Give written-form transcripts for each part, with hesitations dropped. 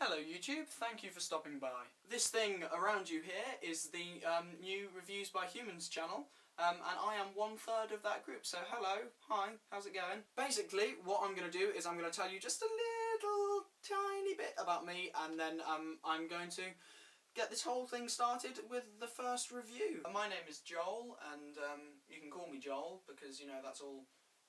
Hello YouTube, thank you for stopping by. This thing around you here is the new Reviews by Humans channel, and I am 1/3 of that group, so hello, hi, how's it going? Basically, what I'm going to do is I'm going to tell you just a little tiny bit about me, and then I'm going to get this whole thing started with the first review. My name is Joel, and you can call me Joel, because, you know, that's all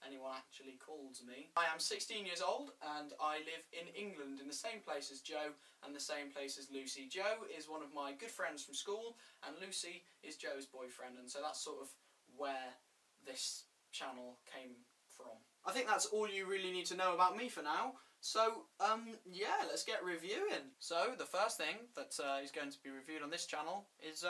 anyone actually calls me. I am 16 years old and I live in England in the same place as Joe and the same place as Lucy. Joe is one of my good friends from school and Lucy is Joe's boyfriend, and so that's sort of where this channel came from. I think that's all you really need to know about me for now. So, yeah, let's get reviewing. So, the first thing that is going to be reviewed on this channel is,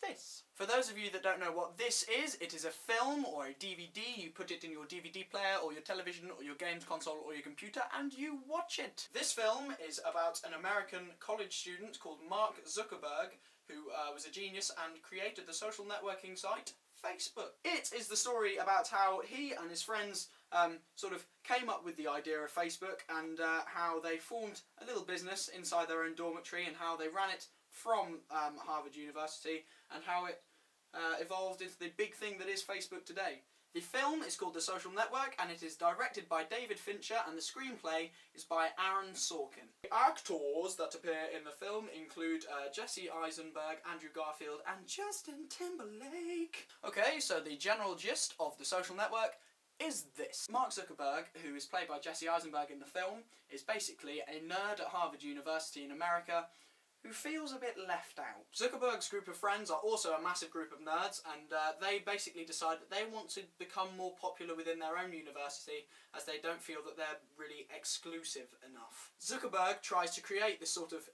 this. For those of you that don't know what this is, it is a film or a DVD. You put it in your DVD player or your television or your games console or your computer and you watch it. This film is about an American college student called Mark Zuckerberg, who was a genius and created the social networking site Facebook. It is the story about how he and his friends sort of came up with the idea of Facebook, and how they formed a little business inside their own dormitory and how they ran it from Harvard University, and how it evolved into the big thing that is Facebook today. The film is called The Social Network, and it is directed by David Fincher, and the screenplay is by Aaron Sorkin. The actors that appear in the film include Jesse Eisenberg, Andrew Garfield, and Justin Timberlake. Okay, so the general gist of The Social Network is this. Mark Zuckerberg, who is played by Jesse Eisenberg in the film, is basically a nerd at Harvard University in America who feels a bit left out. Zuckerberg's group of friends are also a massive group of nerds, and they basically decide that they want to become more popular within their own university, as they don't feel that they're really exclusive enough. Zuckerberg tries to create this sort of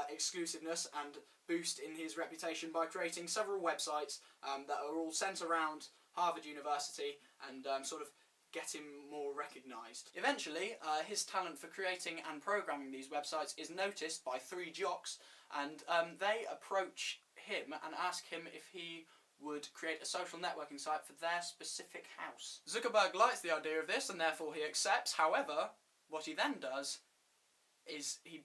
exclusiveness and boost in his reputation by creating several websites that are all sent around Harvard University and sort of get him more recognised. Eventually, his talent for creating and programming these websites is noticed by three jocks, and they approach him and ask him if he would create a social networking site for their specific house. Zuckerberg likes the idea of this and therefore he accepts. However, what he then does is he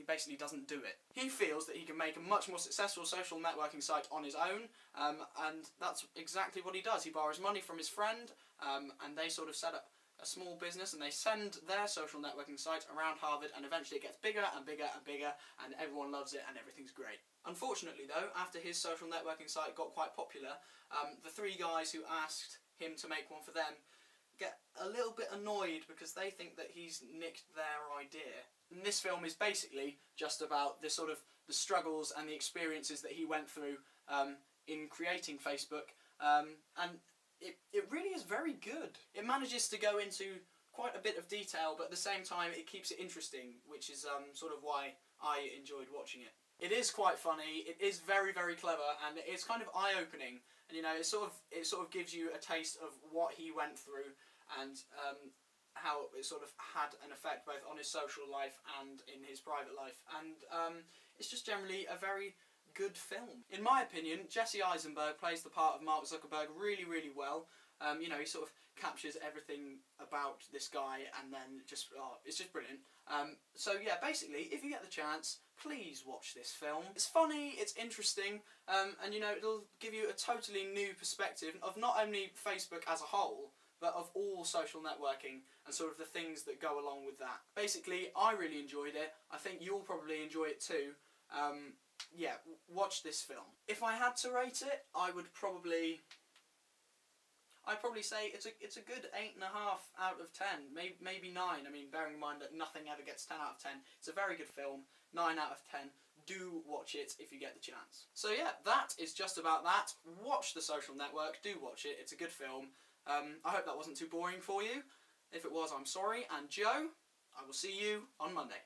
basically doesn't do it. He feels that he can make a much more successful social networking site on his own, and that's exactly what he does. He borrows money from his friend, and they sort of set up a small business, and they send their social networking site around Harvard, and eventually it gets bigger and bigger and bigger, and everyone loves it and everything's great. Unfortunately though, after his social networking site got quite popular, the three guys who asked him to make one for them get a little bit annoyed because they think that he's nicked their idea. And this film is basically just about the struggles and the experiences that he went through in creating Facebook, and it really is very good. It manages to go into quite a bit of detail, but at the same time it keeps it interesting, which is sort of why I enjoyed watching it. It is quite funny, it is very, very clever, and it's kind of eye-opening, and you know, it sort of gives you a taste of what he went through, and how it sort of had an effect both on his social life and in his private life, and it's just generally a very good film. In my opinion, Jesse Eisenberg plays the part of Mark Zuckerberg really, really well. You know, he sort of captures everything about this guy, and then just, it's just brilliant. So yeah, basically, if you get the chance, please watch this film. It's funny, it's interesting, and you know, it'll give you a totally new perspective of not only Facebook as a whole, but of all social networking and sort of the things that go along with that. Basically, I really enjoyed it. I think you'll probably enjoy it too. Yeah, watch this film. If I had to rate it, I'd probably say it's a good 8.5 out of 10, maybe 9. I mean, bearing in mind that nothing ever gets 10 out of 10. It's a very good film, 9 out of 10. Do watch it if you get the chance. So yeah, that is just about that. Watch The Social Network, do watch it, it's a good film. I hope that wasn't too boring for you. If it was, I'm sorry, and Joe, I will see you on Monday.